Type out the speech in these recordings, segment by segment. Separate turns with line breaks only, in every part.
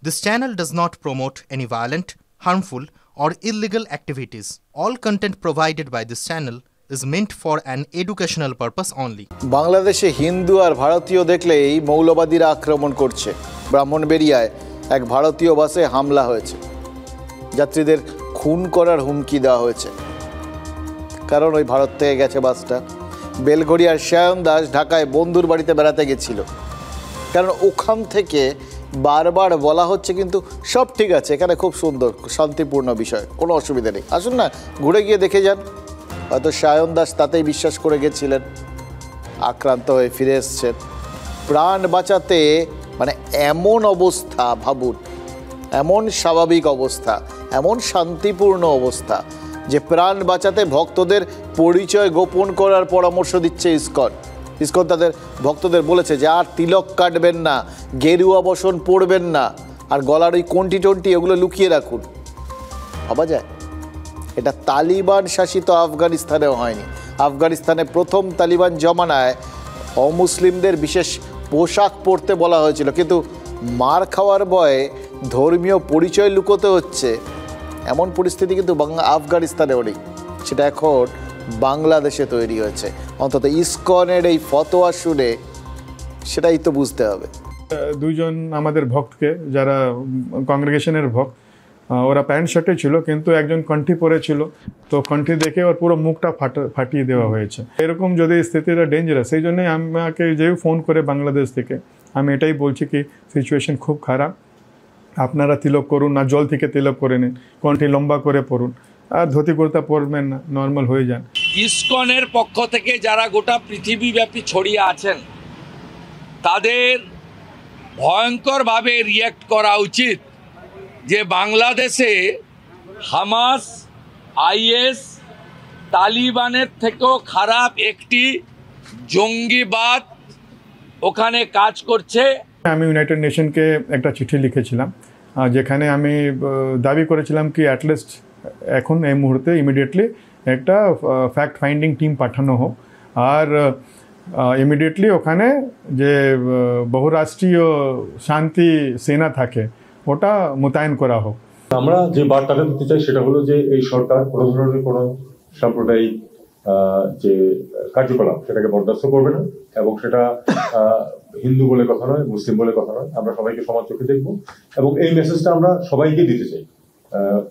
This channel does not promote any violent, harmful, or illegal activities. All content provided by this channel is meant for an educational purpose only.
বাংলাদেশে হিন্দু আর ভারতীয় দেখলেই মৌলবাদীরা আক্রমণ করছে। ব্রাহ্মণবেড়িয়ায় এক ভারতীয় বাসে হামলা হয়েছে। যাত্রীদের খুন করার হুমকি দেওয়া হয়েছে, কারণ ওই ভারত থেকে গেছে বাসটা। বেলঘড়িয়ার সায়ন দাস ঢাকায় বন্ধুর বাড়িতে বেড়াতে গেছিল, কারণ ওখান থেকে বারবার বলা হচ্ছে কিন্তু সব ঠিক আছে, এখানে খুব সুন্দর শান্তিপূর্ণ বিষয়, কোনো অসুবিধা নেই, আসুন না ঘুরে গিয়ে দেখে যান। হয়তো সায়ন দাস তাতেই বিশ্বাস করে গেছিলেন, আক্রান্ত হয়ে ফিরে এসছেন। প্রাণ বাঁচাতে মানে এমন অবস্থা, ভাবুন, এমন স্বাভাবিক অবস্থা, এমন শান্তিপূর্ণ অবস্থা যে প্রাণ বাঁচাতে ভক্তদের পরিচয় গোপন করার পরামর্শ দিচ্ছে ইসকন। ইসকন তাদের ভক্তদের বলেছে যে আর তিলক কাটবেন না, গেরুয়া বসন পরবেন না, আর গলার ওই কন্টি টন্টি এগুলো লুকিয়ে রাখুন। ভাবা যায়? এটা তালিবান শাসিত আফগানিস্তানেও হয়নি। আফগানিস্তানে প্রথম তালিবান জমানায় অমুসলিমদের বিশেষ পোশাক পরতে বলা হয়েছিল, কিন্তু মার খাওয়ার ভয়ে ধর্মীয় পরিচয় লুকোতে হচ্ছে, এমন পরিস্থিতি কিন্তু আফগানিস্তানেও নেই। সেটা এখন বাংলাদেশে তৈরি হয়েছে। অন্তত ইসকনের এই ফতোয়া শুনে সেটাই তো বুঝতে হবে।
দুইজন আমাদের ভক্তকে, যারা কংগ্রেগেশনের ভক্ত, ওরা প্যান্ট শার্টে ছিল, কিন্তু একজন কণ্ঠি পরেছিল, তো কণ্ঠি দেখে ওর পুরো মুখটা ফাটিয়ে দেওয়া হয়েছে। এরকম যদি স্থিতিটা ডেঞ্জারাস, সেই জন্যই আমাকে যেও ফোন করে বাংলাদেশ থেকে, আমি এটাই বলছি কি সিচুয়েশন খুব খারাপ, আপনারা তিলক করুন না, জল থেকে তিলক করে নিন, কণ্ঠি লম্বা করে পড়ুন, আর ধুতি কুর্তা পরবেন না, নর্মাল হয়ে যান।
ইসকনের পক্ষ থেকে যারা গোটা পৃথিবীব্যাপী ছড়িয়ে আছেন, তাদের ভয়ঙ্করভাবে রিয়্যাক্ট করা উচিত যে বাংলাদেশে হামাস, আইএস, তালিবানের থেকেও খারাপ একটি জঙ্গিবাদ ওখানে কাজ করছে। আমি
ইউনাইটেড নেশনকে একটা চিঠি লিখেছিলাম, যেখানে আমি দাবি করেছিলাম কি অ্যাটলিস্ট এখন এই মুহূর্তে ইমিডিয়েটলি একটা ফ্যাক্ট ফাইন্ডিং টিম পাঠানো হোক, আর ইমিডিয়েটলি ওখানে যে বহুরাষ্ট্রীয় শান্তি সেনা থাকে ওটা মোতায়েন করা হোক।
আমরা যে বার্তাটা দিতে চাই সেটা হলো যে এই সরকার কোনো ধরনের কোনো সাম্প্রদায়িক যে কার্যকলাপ সেটাকে বরদাস্ত করবে না, এবং সেটা হিন্দু বলে কথা নয়, মুসলিম বলে কথা নয়, আমরা সবাইকে সমান চোখে দেখবো, এবং এই মেসেজটা আমরা সবাইকে দিতে চাই,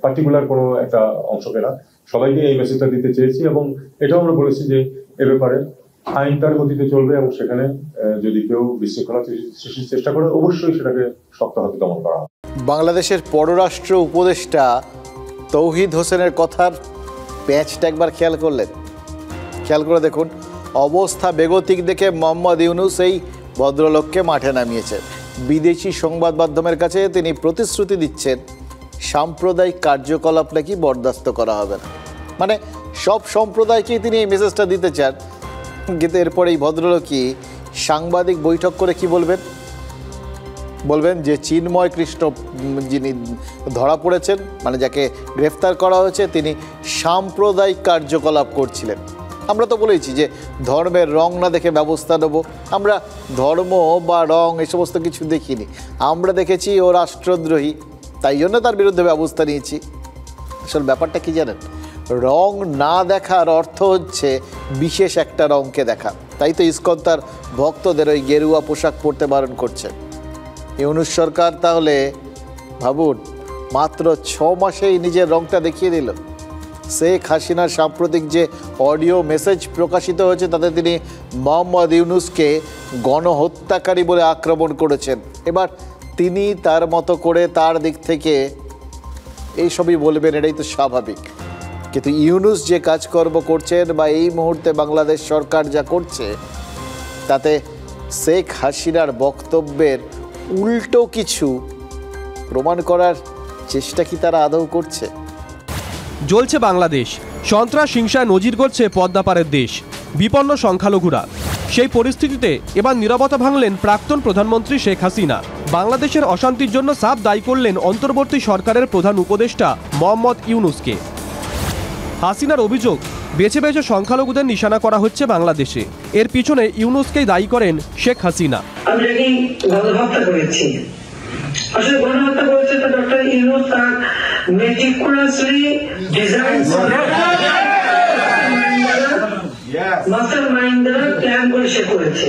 পার্টিকুলার কোনো একটা অংশকে না, সবাইকে এই মেসেজটা দিতে চেয়েছি। এবং এটাও আমরা বলেছি যে এ ব্যাপারে আইন তার গতিতে চলবে, এবং সেখানে যদি কেউ বিশৃঙ্খলা সৃষ্টির চেষ্টা করে অবশ্যই সেটাকে শক্ত হাতে দমন করা হবে।
বাংলাদেশের পররাষ্ট্র উপদেষ্টা তৌহিদ হোসেনের কথার প্যাচটা একবার খেয়াল করলেন? খেয়াল করে দেখুন, অবস্থা বেগতিক দেখে মোহাম্মদ ইউনূস এই ভদ্রলোককে মাঠে নামিয়েছেন। বিদেশি সংবাদ মাধ্যমের কাছে তিনি প্রতিশ্রুতি দিচ্ছেন সাম্প্রদায়িক কার্যকলাপ নাকি বরদাস্ত করা হবে না। মানে সব সম্প্রদায়কেই তিনি এই মেসেজটা দিতে চান, কিন্তু এরপর এই ভদ্রলোকই সাংবাদিক বৈঠক করে কি বলবেন? বলবেন যে চিন্ময় কৃষ্ণ যিনি ধরা পড়েছেন, মানে যাকে গ্রেফতার করা হয়েছে, তিনি সাম্প্রদায়িক কার্যকলাপ করছিলেন। আমরা তো বলেছি যে ধর্মের রং না দেখে ব্যবস্থা নেব। আমরা ধর্ম বা রং এই সমস্ত কিছু দেখিনি, আমরা দেখেছি ও রাষ্ট্রদ্রোহী, তাই জন্য তার বিরুদ্ধে ব্যবস্থা নিয়েছি। আসলে ব্যাপারটা কি জানেন? রং না দেখার অর্থ হচ্ছে বিশেষ একটা রংকে দেখা। তাই তো ইসকন তার ভক্তদের ওই গেরুয়া পোশাক পরতে বারণ করছে। ইউনূস সরকার তাহলে ভাবুন, মাত্র 6 মাসেই নিজের রংটা দেখিয়ে দিল। শেখ হাসিনার সাম্প্রতিক যে অডিও মেসেজ প্রকাশিত হয়েছে তাতে তিনি মোহাম্মদ ইউনূসকে গণহত্যাকারী বলে আক্রমণ করেছেন। এবার তিনি তার মতো করে তার দিক থেকে এইসবই বলবেন, এটাই তো স্বাভাবিক। কিন্তু ইউনূস যে কাজকর্ম করছেন বা এই মুহূর্তে বাংলাদেশ সরকার যা করছে, তাতে শেখ হাসিনার বক্তব্যের উল্টো কিছু প্রমাণ করার চেষ্টা কি তারা আদৌ করছে?
জ্বলছে বাংলাদেশ, সন্ত্রাস হিংসায় নজির করছে পদ্মাপাড়ের দেশ, বিপন্ন সংখ্যালঘুরা। সেই পরিস্থিতিতে এবার নীরবতা ভাঙলেন প্রাক্তন প্রধানমন্ত্রী শেখ হাসিনা। বাংলাদেশের অশান্তির জন্য সাফ দায়ী করলেন অন্তর্বর্তী সরকারের প্রধান উপদেষ্টা মোহাম্মদ ইউনূসকে। হাসিনার অভিযোগ, বেছে বেছে সংখ্যালঘুদের নিশানা করা হচ্ছে বাংলাদেশে। এর পিছনে ইউনূসকেই দায়ী করেন শেখ হাসিনা।
আমি গণহত্যা করেছি, আসলে গণহত্যা Yunus are meticulously designed মাস্টারমাইন্ডরা প্ল্যান করে সে করেছে।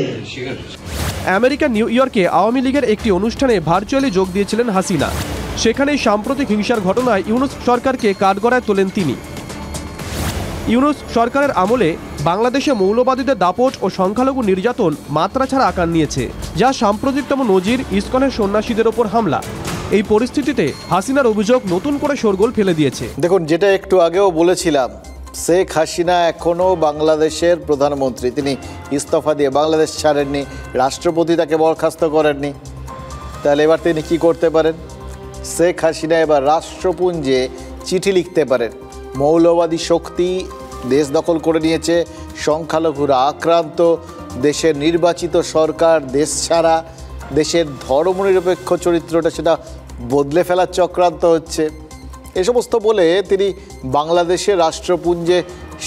আমেরিকার নিউ ইয়র্কে আওয়ামী লীগের একটি অনুষ্ঠানে ভার্চুয়ালি যোগ দিয়েছিলেন হাসিনা। সেখানেই সাম্প্রতিক হিংসার ঘটনায় ইউনূস সরকারকে কাঠগড়ায় তোলেন তিনি। ইউনূস সরকারের আমলে বাংলাদেশে মৌলবাদীদের দাপট ও সংখ্যালঘু নির্যাতন মাত্রা ছাড়া আকার নিয়েছে, যা সাম্প্রতিকতম নজির ইসকনের সন্ন্যাসীদের ওপর হামলা। এই পরিস্থিতিতে হাসিনার অভিযোগ নতুন করে শোরগোল ফেলে দিয়েছে।
দেখুন, যেটা একটু আগেও বলেছিলাম, শেখ হাসিনা এখনও বাংলাদেশের প্রধানমন্ত্রী। তিনি ইস্তফা দিয়ে বাংলাদেশ ছাড়েননি, রাষ্ট্রপতি তাকে বরখাস্ত করেননি। তাহলে এবার তিনি কি করতে পারেন? শেখ হাসিনা এবার রাষ্ট্রপুঞ্জে চিঠি লিখতে পারেন, মৌলবাদী শক্তি দেশ দখল করে নিয়েছে, সংখ্যালঘুরা আক্রান্ত, দেশের নির্বাচিত সরকার দেশ ছাড়া, দেশের ধর্মনিরপেক্ষ চরিত্রটা সেটা বদলে ফেলার চক্রান্ত হচ্ছে। এ সমস্ত বলে তিনি বাংলাদেশের রাষ্ট্রপুঞ্জে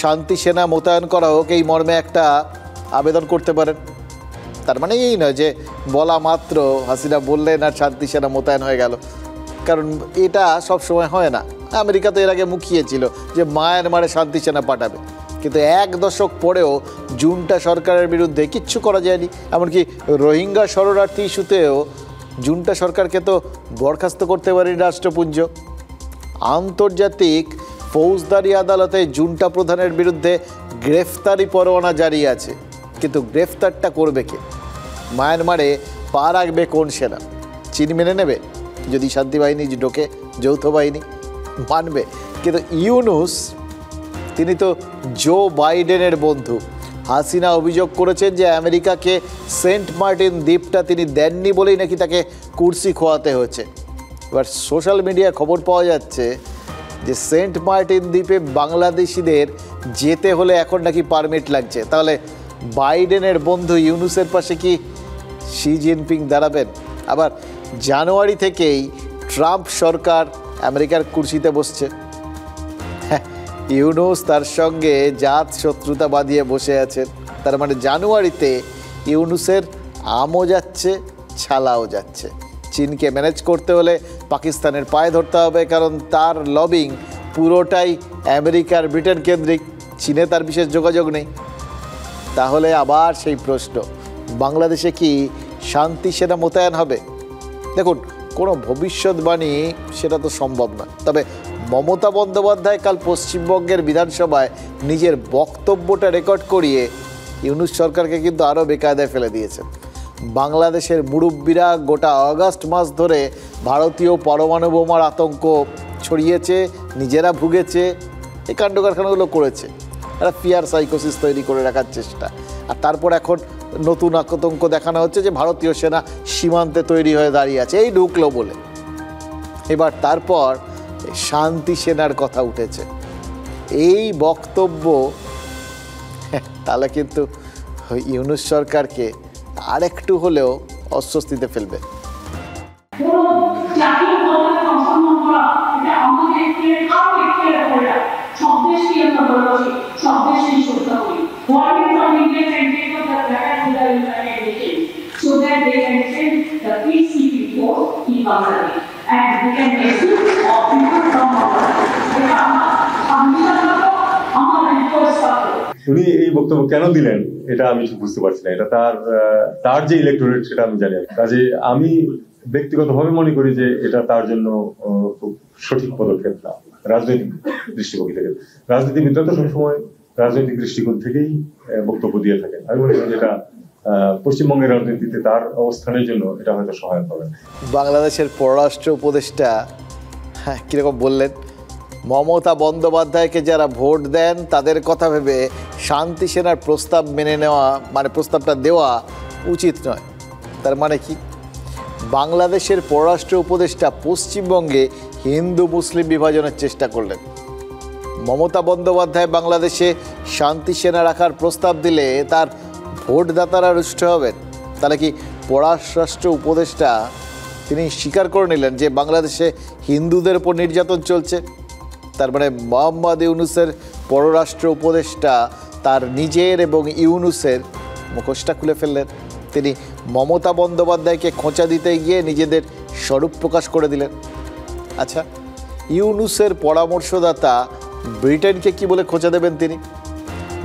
শান্তি সেনা মোতায়েন করা হোক এই মর্মে একটা আবেদন করতে পারেন। তার মানে এই নয় যে বলা মাত্র হাসিনা বললেন আর শান্তি সেনা মোতায়েন হয়ে গেল, কারণ এটা সব সময় হয় না। আমেরিকা তো এর আগে মুখিয়েছিল যে মায়ানমারে শান্তি সেনা পাঠাবে, কিন্তু এক দশক পরেও জুন্টা সরকারের বিরুদ্ধে কিচ্ছু করা যায়নি। এমনকি রোহিঙ্গা শরণার্থী ইস্যুতেও জুন্টা সরকারকে তো বরখাস্ত করতে পারেনি রাষ্ট্রপুঞ্জ। আন্তর্জাতিক ফৌজদারি আদালতে জুন্টা প্রধানের বিরুদ্ধে গ্রেফতারি পরোয়ানা জারি আছে, কিন্তু গ্রেফতারটা করবে কে? মায়ানমারে পা রাখবে কোন সেনা? চীন মেনে নেবে যদি শান্তি বাহিনী ঢোকে, যৌথ বাহিনী মানবে। কিন্তু ইউনূস তিনি তো জো বাইডেনের বন্ধু। হাসিনা অভিযোগ করেছেন যে আমেরিকাকে সেন্ট মার্টিন দ্বীপটা তিনি দেননি বলেই নাকি তাকে কুর্সি খোয়াতে হয়েছে। এবার সোশ্যাল মিডিয়ায় খবর পাওয়া যাচ্ছে যে সেন্ট মার্টিন দ্বীপে বাংলাদেশিদের যেতে হলে এখন নাকি পারমিট লাগছে। তাহলে বাইডেনের বন্ধু ইউনূসের পাশে কি শি জিনপিং দাঁড়াবেন? আবার জানুয়ারি থেকেই ট্রাম্প সরকার আমেরিকার কুর্সিতে বসছে। ইউনূস তার সঙ্গে জাত শত্রুতা বাঁধিয়ে বসে আছেন। তার মানে জানুয়ারিতে ইউনূসের আমও যাচ্ছে, ছালাও যাচ্ছে। চীনকে ম্যানেজ করতে হলে পাকিস্তানের পায়ে ধরতে হবে, কারণ তার লবিং পুরোটাই আমেরিকার ব্রিটেন কেন্দ্রিক। চীনে তার বিশেষ যোগাযোগ নেই। তাহলে আবার সেই প্রশ্ন, বাংলাদেশে কি শান্তি সেনা মোতায়েন হবে? দেখুন, কোনো ভবিষ্যৎবাণী সেটা তো সম্ভব না। তবে মমতা বন্দ্যোপাধ্যায় কাল পশ্চিমবঙ্গের বিধানসভায় নিজের বক্তব্যটা রেকর্ড করিয়ে ইউনূস সরকারকে কিন্তু আরও বেকায়দায় ফেলে দিয়েছেন। বাংলাদেশের মুরব্বীরা গোটা আগস্ট মাস ধরে ভারতীয় পরমাণু বোমার আতঙ্ক ছড়িয়েছে, নিজেরা ভুগেছে, এই কাণ্ড কারখানাগুলো করেছে। একটা ফিয়ার সাইকোসিস তৈরি করে রাখার চেষ্টা। আর তারপর এখন নতুন আতঙ্ক দেখানো হচ্ছে যে ভারতীয় সেনা সীমান্তে তৈরি হয়ে দাঁড়িয়ে আছে, এই ঢুকলো বলে। এবার তারপর শান্তি সেনার কথা উঠেছে। এই বক্তব্য তাহলে কিন্তু ইউনূস সরকারকে আরেকটু হলেও অস্বস্তিতে ফেলবে।
উনি এই বক্তব্য কেন দিলেন এটা আমি ঠিক বুঝতে পারছি না। এটা তার যে ইলেকটোরেট সেটা আমি জানি। কাজে আমি ব্যক্তিগতভাবে মনে করি যে এটা তার জন্য খুব সঠিক পদক্ষেপ না রাজনৈতিক দৃষ্টিভঙ্গি থেকে। রাজনীতিবিদরা তো সবসময় রাজনৈতিক দৃষ্টিকোণ থেকেই বক্তব্য দিয়ে থাকেন। আমি মনে করি যেটা পশ্চিমবঙ্গের রাজনীতিতে তার অবস্থানের জন্য এটা হয়তো সহায়ক হবে।
বাংলাদেশের পররাষ্ট্র উপদেষ্টা কীরকম বললেন, মমতা বন্দ্যোপাধ্যায়কে যারা ভোট দেন তাদের কথা ভেবে শান্তি সেনার প্রস্তাব মেনে নেওয়া, মানে প্রস্তাবটা দেওয়া উচিত নয়। তার মানে কি? বাংলাদেশের পররাষ্ট্র উপদেষ্টা পশ্চিমবঙ্গে হিন্দু মুসলিম বিভাজনের চেষ্টা করলেন। মমতা বন্দ্যোপাধ্যায় বাংলাদেশে শান্তি সেনা রাখার প্রস্তাব দিলে তার ভোটদাতারা রুষ্ট হবেন। তাহলে কি পররাষ্ট্র উপদেষ্টা তিনি স্বীকার করে নিলেন যে বাংলাদেশে হিন্দুদের উপর নির্যাতন চলছে? তার মানে মোহাম্মদ ইউনূসের পররাষ্ট্র উপদেষ্টা তার নিজের এবং ইউনূসের মুখোশটা খুলে ফেললেন। তিনি মমতা বন্দ্যোপাধ্যায়কে খোঁচা দিতে গিয়ে নিজেদের স্বরূপ প্রকাশ করে দিলেন। আচ্ছা, ইউনুসের পরামর্শদাতা ব্রিটেনকে কি বলে খোঁচা দেবেন তিনি?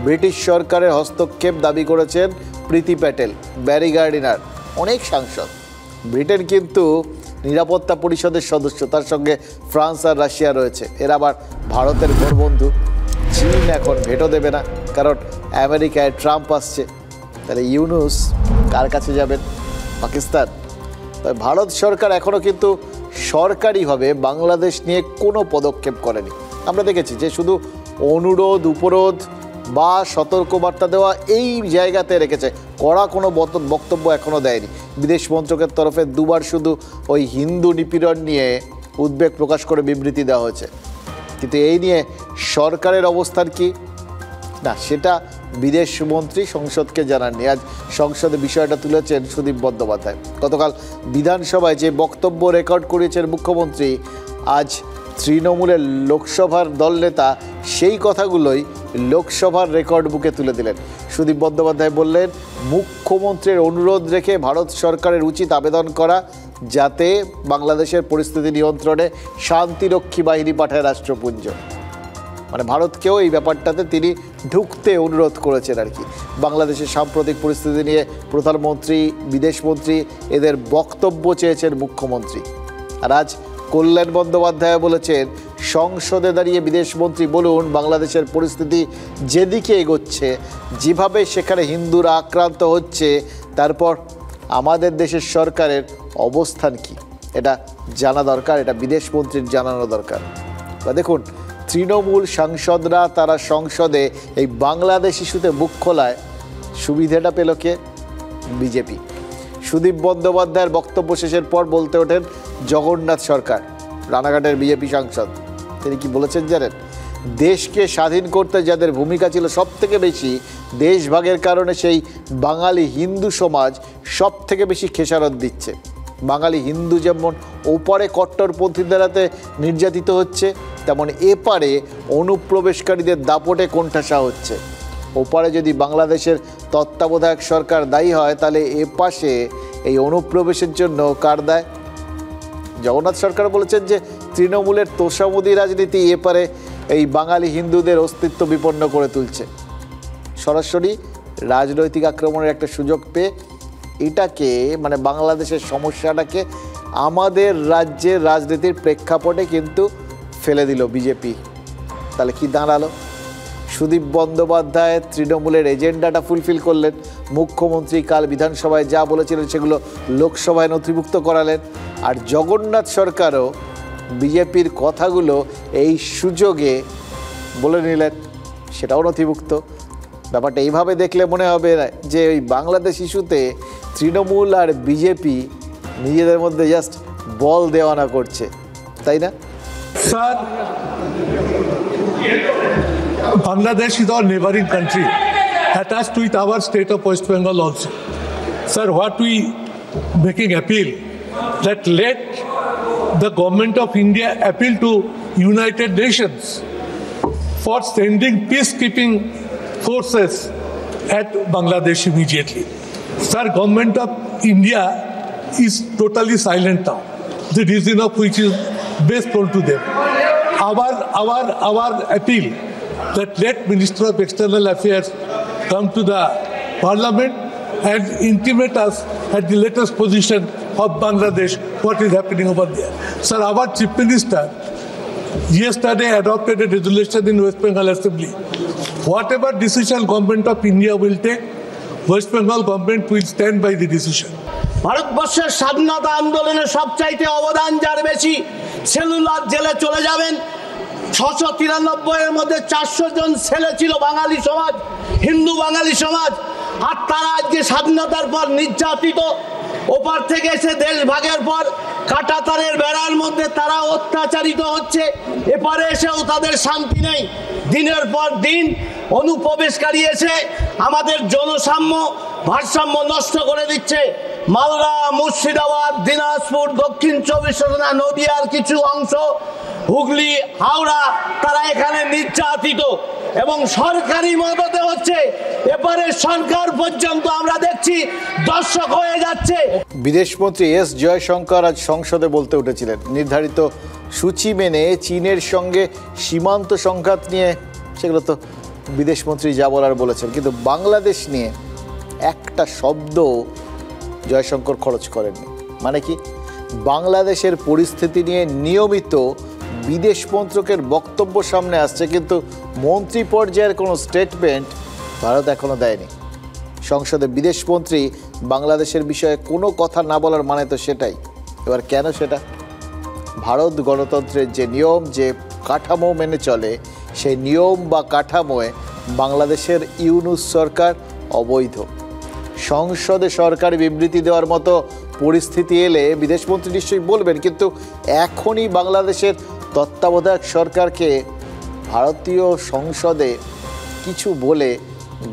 ব্রিটিশ সরকারের হস্তক্ষেপ দাবি করেছেন প্রীতি প্যাটেল, ব্যারি গার্ডিনার, অনেক সাংসদ। ব্রিটেন কিন্তু নিরাপত্তা পরিষদের সদস্য, তার সঙ্গে ফ্রান্স আর রাশিয়া রয়েছে। এর আবার ভারতের ঘোরবন্ধু। চীন এখন ভেটো দেবে না, কারণ আমেরিকায় ট্রাম্প আসছে। তাহলে ইউনুস কার কাছে যাবেন? পাকিস্তান? তবে ভারত সরকার এখনও কিন্তু সরকারিভাবে বাংলাদেশ নিয়ে কোনো পদক্ষেপ করেনি। আমরা দেখেছি যে শুধু অনুরোধ, উপরোধ বা সতর্কবার্তা দেওয়া এই জায়গাতে রেখেছে, কড়া কোনো বক্তব্য এখনও দেয়নি। বিদেশ মন্ত্রকের তরফে দুবার শুধু ওই হিন্দু নিপীড়ন নিয়ে উদ্বেগ প্রকাশ করে বিবৃতি দেওয়া হয়েছে, কিন্তু এই নিয়ে সরকারের অবস্থান কি না সেটা বিদেশ মন্ত্রী সংসদকে জানাননি। আজ সংসদে বিষয়টা তুলেছেন সুদীপ বন্দ্যোপাধ্যায়। গতকাল বিধানসভায় যে বক্তব্য রেকর্ড করিয়েছেন মুখ্যমন্ত্রী, আজ তৃণমূলের লোকসভার দলনেতা সেই কথাগুলোই লোকসভার রেকর্ড বুকে তুলে দিলেন। সুদীপ বন্দ্যোপাধ্যায় বললেন, মুখ্যমন্ত্রীর অনুরোধ রেখে ভারত সরকারের উচিত আবেদন করা যাতে বাংলাদেশের পরিস্থিতি নিয়ন্ত্রণে শান্তিরক্ষী বাহিনী পাঠায় রাষ্ট্রপুঞ্জ। মানে ভারতকেও এই ব্যাপারটাতে তিনি ঢুকতে অনুরোধ করেছেন আর কি। বাংলাদেশের সাম্প্রতিক পরিস্থিতি নিয়ে প্রধানমন্ত্রী, বিদেশমন্ত্রী এদের বক্তব্য চেয়েছেন মুখ্যমন্ত্রী। আর আজ কল্যাণ বন্দ্যোপাধ্যায় বলেছেন, সংসদে দাঁড়িয়ে বিদেশমন্ত্রী বলুন বাংলাদেশের পরিস্থিতি যেদিকে এগোচ্ছে, যেভাবে সেখানে হিন্দুরা আক্রান্ত হচ্ছে, তারপর আমাদের দেশের সরকারের অবস্থান কি এটা জানা দরকার, এটা বিদেশমন্ত্রীর জানানো দরকার। বা দেখুন, তৃণমূল সাংসদরা তারা সংসদে এই বাংলাদেশ ইস্যুতে মুখ খোলায় সুবিধাটা পেল কে? বিজেপি। সুদীপ বন্দ্যোপাধ্যায়ের বক্তব্য শেষের পর বলতে ওঠেন জগন্নাথ সরকার, রানাঘাটের বিজেপি সাংসদ। তিনি কি বলেছেন জানেন? দেশকে স্বাধীন করতে যাদের ভূমিকা ছিল সব থেকে বেশি, দেশভাগের কারণে সেই বাঙালি হিন্দু সমাজ সব থেকে বেশি খেসারত দিচ্ছে। বাঙালি হিন্দু যেমন ওপারে কট্টরপন্থীদের হাতে নির্যাতিত হচ্ছে, তেমন এপারে অনুপ্রবেশকারীদের দাপটে কোণঠাসা হচ্ছে। ওপারে যদি বাংলাদেশের তত্ত্বাবধায়ক সরকার দায়ী হয়, তাহলে এপাশে এই অনুপ্রবেশের জন্য কার দায়? জগন্নাথ সরকার বলেছেন যে তৃণমূলের তোষামোদী রাজনীতি এপারে এই বাঙালি হিন্দুদের অস্তিত্ব বিপন্ন করে তুলছে। সরাসরি রাজনৈতিক আক্রমণের একটা সুযোগ পেয়ে এটাকে মানে বাংলাদেশের সমস্যাটাকে আমাদের রাজ্যের রাজনীতির প্রেক্ষাপটে কিন্তু ফেলে দিল বিজেপি। তাহলে কি দাঁড়ালো? সুদীপ বন্দ্যোপাধ্যায় তৃণমূলের এজেন্ডাটা ফুলফিল করলেন, মুখ্যমন্ত্রী কাল বিধানসভায় যা বলেছিলেন সেগুলো লোকসভায় নথিভুক্ত করালেন, আর জগন্নাথ সরকারও বিজেপির কথাগুলো এই সুযোগে বলে নিলেন, সেটাও নথিভুক্ত। ব্যাপারটা এইভাবে দেখলে মনে হবে যে ওই বাংলাদেশ ইস্যুতে তৃণমূল আর বিজেপি নিজেদের মধ্যে জাস্ট বল দেওয়ানা করছে, তাই না?
Sir, Bangladesh is our neighboring country, attached with our state of West Bengal also. Sir, what we making appeal that let the government of India appeal to United Nations for sending peacekeeping forces at Bangladesh immediately. Sir, government of India is totally silent now, the reason of which is best told to them. Our appeal that let Minister of External Affairs come to the Parliament and intimate us at the latest position of Bangladesh, what is happening over there. Sir, our Chief Minister yesterday adopted a resolution in West Bengal Assembly. Whatever decision government of India will take, West Bengal government will stand by the decision.
ভারতবর্ষের স্বাধীনতা আন্দোলনে সবচাইতে অবদান যার বেশি, cellular জেলে চলে যাবেন। 693 এর মধ্যে 400 জন ছেলে ছিল বাঙালি সমাজ, হিন্দু বাঙালি সমাজ, আর তারা আজকে স্বাধীনতার পর নির্যাতিত। ওপার থেকে এসে দেশ ভাগের পর কাঁটাতারের বেড়ার মধ্যে তারা অত্যাচারিত হচ্ছে, এপারে এসেও তাদের শান্তি নেই। দিনের পর দিন অনুপ্রবেশকারী এসে আমাদের জনসাম্য ভারসাম্য নষ্ট করে দিচ্ছে। মালদা, মুর্শিদাবাদ, দিনাজপুর, দক্ষিণ 24 পরগনা, নদিয়ার কিছু অংশ, হুগলি, হাওড়া, তারা এখানে নির্যাতিত এবং সরকারি মদতে হচ্ছে। এবারে সরকার পর্যন্ত আমরা দেখছি দর্শক হয়ে যাচ্ছে।
বিদেশমন্ত্রী এস জয়শঙ্কর আজ সংসদে বলতে উঠেছিলেন, নির্ধারিত সূচি মেনে চীনের সঙ্গে সীমান্ত সংঘাত নিয়ে সেগুলো তো বিদেশমন্ত্রী যা বলার বলেছেন, কিন্তু বাংলাদেশ নিয়ে একটা শব্দ জয়শঙ্কর খরচ করেননি। মানে কি, বাংলাদেশের পরিস্থিতি নিয়ে নিয়মিত বিদেশ মন্ত্রকের বক্তব্য সামনে আসছে, কিন্তু মন্ত্রী পর্যায়ের কোনো স্টেটমেন্ট ভারত এখনো দেয়নি। সংসদে বিদেশমন্ত্রী বাংলাদেশের বিষয়ে কোনো কথা না বলার মানে তো সেটাই। এবার কেন সেটা? ভারত গণতন্ত্রের যে নিয়ম, যে কাঠামো মেনে চলে, সেই নিয়ম বা কাঠামোয় বাংলাদেশের ইউনূস সরকার অবৈধ। সংসদে সরকার বিবৃতি দেওয়ার মতো পরিস্থিতি এলে বিদেশমন্ত্রী নিশ্চয়ই বলবেন, কিন্তু এখনই বাংলাদেশের তত্ত্বাবধায়ক সরকারকে ভারতীয় সংসদে কিছু বলে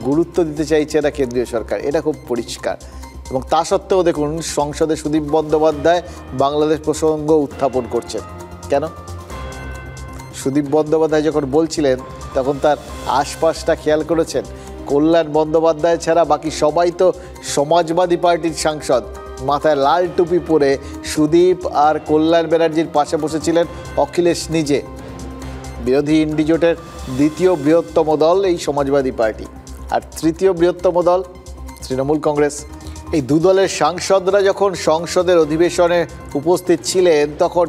গুরুত্ব দিতে চাইছে না কেন্দ্রীয় সরকার, এটা খুব পরিষ্কার। এবং তা সত্ত্বেও দেখুন, সংসদে সুদীপ বন্দ্যোপাধ্যায় বাংলাদেশ প্রসঙ্গ উত্থাপন করছেন। কেন? সুদীপ বন্দ্যোপাধ্যায় যখন বলছিলেন তখন তার আশপাশটা খেয়াল করেছেন? কল্যাণ বন্দ্যোপাধ্যায় ছাড়া বাকি সবাই তো সমাজবাদী পার্টির সাংসদ। মাথায় লাল টুপি পরে সুদীপ আর কল্যাণ ব্যানার্জির পাশে বসেছিলেন অখিলেশ নিজে। বিরোধী ইন্ডি জোটের দ্বিতীয় বৃহত্তম দল এই সমাজবাদী পার্টি, আর তৃতীয় বৃহত্তম দল তৃণমূল কংগ্রেস। এই দু দলের সাংসদরা যখন সংসদের অধিবেশনে উপস্থিত ছিলেন তখন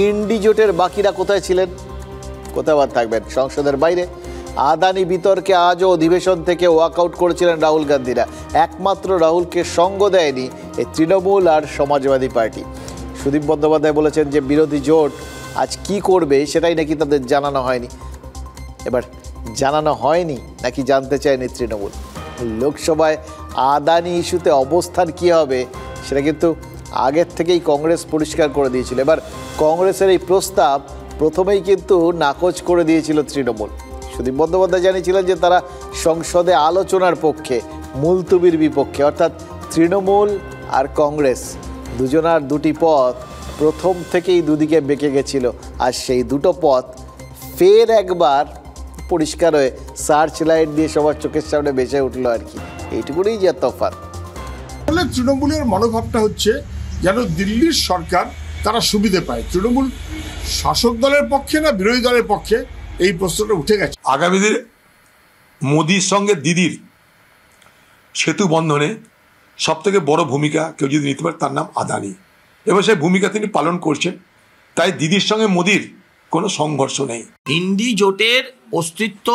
ইন্ডি জোটের বাকিরা কোথায় ছিলেন? কোথায় বাদ থাকবেন? সংসদের বাইরে। আদানি বিতর্কে আজও অধিবেশন থেকে ওয়াকআউট করেছিলেন রাহুল গান্ধীরা। একমাত্র রাহুলকে সঙ্গ দেয়নি এই তৃণমূল আর সমাজবাদী পার্টি। সুদীপ বন্দ্যোপাধ্যায় বলেছেন যে বিরোধী জোট আজ কি করবে সেটাই নাকি তাদের জানানো হয়নি। এবার জানানো হয়নি নাকি জানতে চায়নি তৃণমূল। লোকসভায় আদানি ইস্যুতে অবস্থান কী হবে সেটা কিন্তু আগের থেকেই কংগ্রেস পরিষ্কার করে দিয়েছিল। এবার কংগ্রেসের এই প্রস্তাব প্রথমেই কিন্তু নাকচ করে দিয়েছিল তৃণমূল। সুদীপ বন্দ্যোপাধ্যায় জানিয়েছিলেন যে তারা সংসদে আলোচনার পক্ষে, মুলতুবির বিপক্ষে। অর্থাৎ তৃণমূল আর কংগ্রেস দুজনার দুটি পথ প্রথম থেকেই দুদিকে বেঁকে গেছিল, আর সেই দুটো পথ ফের একবার পরিষ্কার হয়ে সার্চ লাইট দিয়ে সবার চোখের সামনে বেঁচে উঠলো আর কি। এইটুকুই যে তফাৎ।
তৃণমূলের মনোভাবটা হচ্ছে যেন দিল্লির সরকার তারা সুবিধে পায়। তৃণমূল শাসক দলের পক্ষে না বিরোধী দলের পক্ষে, এই প্রশ্নটা উঠে গেছে।
আগামী দিনে মোদির সঙ্গে দিদির সেতু বন্ধনে সব থেকে বড় ভূমিকা কেউ যদি নিতে পারে তার নাম আদানি, এবং সেই ভূমিকা তিনি পালন করছেন। তাই দিদির সঙ্গে মোদির কোনো সংঘর্ষ নেই।
ইন্ডি জোটের অস্তিত্ব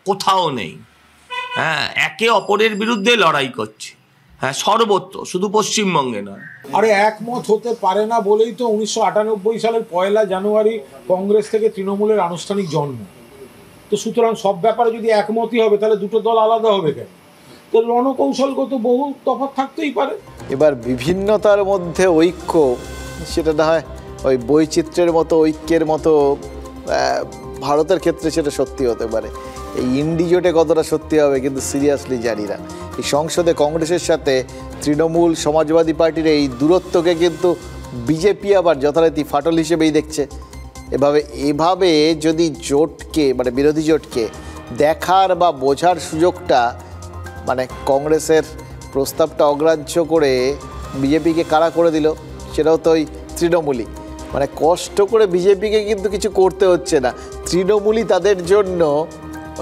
কোথাও নেই। হ্যাঁ, একে অপরের বিরুদ্ধে লড়াই করছে। হ্যাঁ, সর্বত্র, শুধু পশ্চিমবঙ্গে নয়।
আরে একমত হতে পারে না বলেই তো 1998 সালের 1 জানুয়ারি কংগ্রেস থেকে তৃণমূলের আনুষ্ঠানিক জন্ম। তো সুতরাং সব ব্যাপারে যদি একমতই হবে তাহলে দুটো দল আলাদা হবে কেন? তো রণকৌশলগত বহু তফাৎ থাকতেই পারে।
এবার বিভিন্নতার মধ্যে ঐক্য, সেটা না হয় ওই বৈচিত্র্যের মতো ঐক্যের মতো ভারতের ক্ষেত্রে সেটা সত্যি হতে পারে। এই ইন্ডি জোটে কতটা সত্যি হবে কিন্তু সিরিয়াসলি জানি না। এই সংসদে কংগ্রেসের সাথে তৃণমূল সমাজবাদী পার্টির এই দূরত্বকে কিন্তু বিজেপি আবার যথারীতি ফাটল হিসেবেই দেখছে। এভাবে যদি জোটকে, মানে বিরোধী জোটকে দেখার বা বোঝার সুযোগটা, মানে কংগ্রেসের প্রস্তাবটা অগ্রাহ্য করে বিজেপিকে কারা করে দিল, সেটাও তো ওই তৃণমূলই। মানে কষ্ট করে বিজেপিকে কিন্তু কিছু করতে হচ্ছে না, তৃণমূলই তাদের জন্য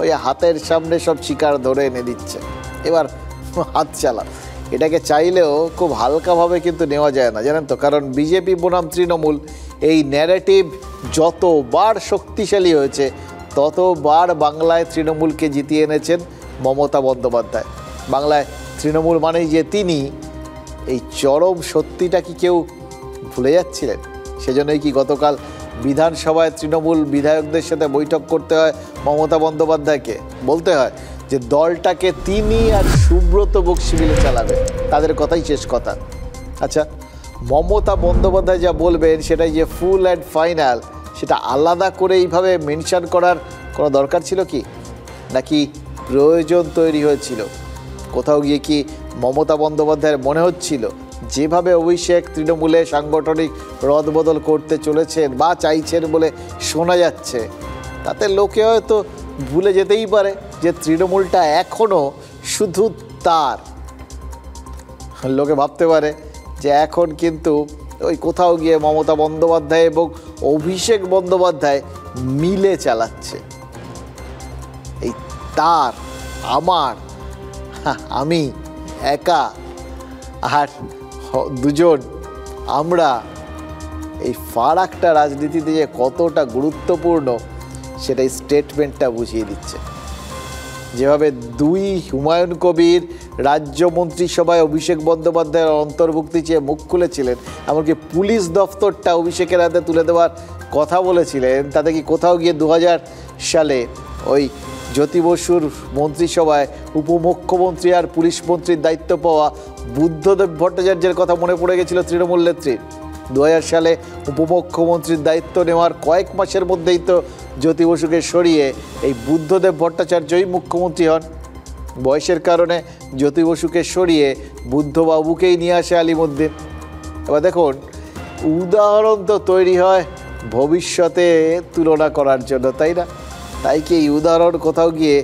ওই হাতের সামনে সব শিকার ধরে এনে দিচ্ছে। এবার হাত চালা, এটাকে চাইলেও খুব হালকাভাবে কিন্তু নেওয়া যায় না, জানেন তো। কারণ বিজেপি বনাম তৃণমূল এই ন্যারেটিভ যতবার শক্তিশালী হয়েছে ততবার বাংলায় তৃণমূলকে জিতিয়ে এনেছেন মমতা বন্দ্যোপাধ্যায়। বাংলায় তৃণমূল মানেই যে তিনি, এই চরম সত্যিটা কি কেউ ভুলে যাচ্ছিলেন? সেজন্যই কি গতকাল বিধানসভায় তৃণমূল বিধায়কদের সাথে বৈঠক করতে হয় মমতা বন্দ্যোপাধ্যায়কে? বলতে হয় যে দলটাকে তিনি আর সুব্রত বক্সী মিলে চালাবেন, তাদের কথাই শেষ কথা। আচ্ছা, মমতা বন্দ্যোপাধ্যায় যা বলবেন সেটাই যে ফুল অ্যান্ড ফাইনাল, সেটা আলাদা করে এইভাবে মেনশন করার কোনো দরকার ছিল কি? নাকি প্রয়োজন তৈরি হয়েছিল? কোথাও গিয়ে কি মমতা বন্দ্যোপাধ্যায়ের মনে হচ্ছিল যেভাবে অভিষেক তৃণমূলে সাংগঠনিক রদবদল করতে চলেছেন বা চাইছেন বলে শোনা যাচ্ছে, তাতে লোকে হয়তো ভুলে যেতেই পারে যে তৃণমূলটা এখনও শুধু তার। লোকে ভাবতে পারে যে এখন কিন্তু ওই কোথাও গিয়ে মমতা বন্দ্যোপাধ্যায় এবং অভিষেক বন্দ্যোপাধ্যায় মিলে চালাচ্ছে। এই তার, আমার, আমি একা আর দুজন আমরা, এই ফারাকটা রাজনীতিতে যে কতটা গুরুত্বপূর্ণ সেটাই স্টেটমেন্টটা বুঝিয়ে দিচ্ছে। যেভাবে দুই হুমায়ুন কবির রাজ্য মন্ত্রিসভায় অভিষেক বন্দ্যোপাধ্যায়ের অন্তর্ভুক্তি চেয়ে মুখ খুলেছিলেন, এমনকি পুলিশ দফতরটা অভিষেকের হাতে তুলে দেওয়ার কথা বলেছিলেন, তাতে কি কোথাও গিয়ে 2000 সালে ওই জ্যোতি বসুর মন্ত্রিসভায় উপমুখ্যমন্ত্রী আর পুলিশ মন্ত্রীর দায়িত্ব পাওয়া বুদ্ধদেব ভট্টাচার্যের কথা মনে পড়ে গেছিল তৃণমূল নেত্রী? 2000 সালে উপমুখ্যমন্ত্রীর দায়িত্ব নেওয়ার কয়েক মাসের মধ্যেই তো জ্যোতি বসুকে সরিয়ে এই বুদ্ধদেব ভট্টাচার্যই মুখ্যমন্ত্রী হন। বয়সের কারণে জ্যোতি বসুকে সরিয়ে বুদ্ধবাবুকেই নিয়ে আসে আলিমুদ্দিন। এবার দেখুন, উদাহরণ তো তৈরি হয় ভবিষ্যতে তুলনা করার জন্য, তাই না? তাই কি এই উদাহরণ কোথাও গিয়ে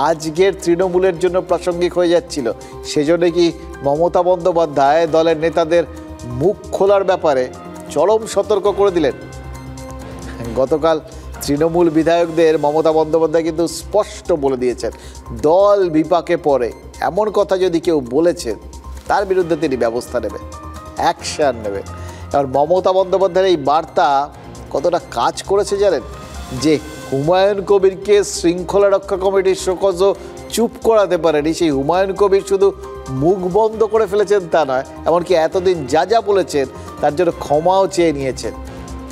আজকের তৃণমূলের জন্য প্রাসঙ্গিক হয়ে যাচ্ছিল? সেজন্য কি মমতা বন্দ্যোপাধ্যায় দলের নেতাদের মুখ খোলার ব্যাপারে চরম সতর্ক করে দিলেন? গতকাল তৃণমূল বিধায়কদের মমতা বন্দ্যোপাধ্যায় কিন্তু স্পষ্ট বলে দিয়েছেন, দল বিপাকে পড়ে এমন কথা যদি কেউ বলেছেন তার বিরুদ্ধে তিনি ব্যবস্থা নেবেন, অ্যাকশান নেবেন। আর মমতা বন্দ্যোপাধ্যায়ের এই বার্তা কতটা কাজ করেছে জানেন? যে হুমায়ুন কবিরকে শৃঙ্খলা রক্ষা কমিটির শোকজও চুপ করাতে পারেনি, সেই হুমায়ুন কবির শুধু মুখ বন্ধ করে ফেলেছেন তা নয়, এমনকি এতদিন যা যা বলেছেন তার জন্য ক্ষমাও চেয়ে নিয়েছেন।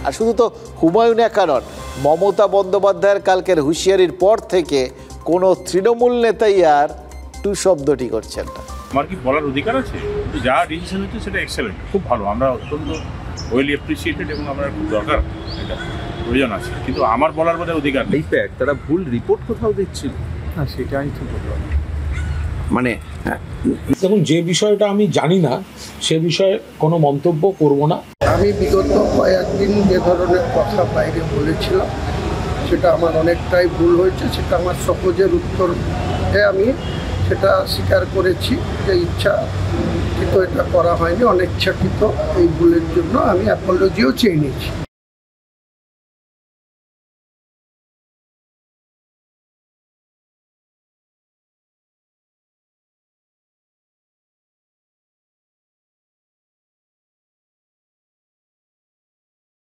আর শুধু তো হুমায়ুন একা নন, মমতা বন্দ্যোপাধ্যায়ের কালকের হুঁশিয়ারির পর থেকে কোনো তৃণমূল নেতাই আর টু শব্দটি করছেন না।
আমার কি বলার অধিকার আছে? যা ডিসিশন হচ্ছে সেটা এক্সেলেন্ট, খুব ভালো, আমরা অত্যন্ত ওয়েলি অ্যাপ্রিসিয়েটেড এবং আমরা খুব দরকার, এটা প্রয়োজন আছে, কিন্তু আমার বলার বোধহয় অধিকার নেই।
তারা ভুল রিপোর্ট কোথাও দিচ্ছিল
না, সেটাই তো বললাম। মানে দেখুন, যে বিষয়টা আমি জানি না সে বিষয়ে কোনো মন্তব্য করব না।
আমি বিগত কয়েকদিন যে ধরনের কথা বাইরে বলেছিলাম সেটা আমার অনেকটাই ভুল হয়েছে, সেটা আমার সহজের উত্তরে আমি সেটা স্বীকার করেছি যে ইচ্ছাকৃত এটা করা হয়নি, অনিচ্ছাকৃত এই ভুলের জন্য আমি অ্যাপোলজিও চেয়ে নিয়েছি।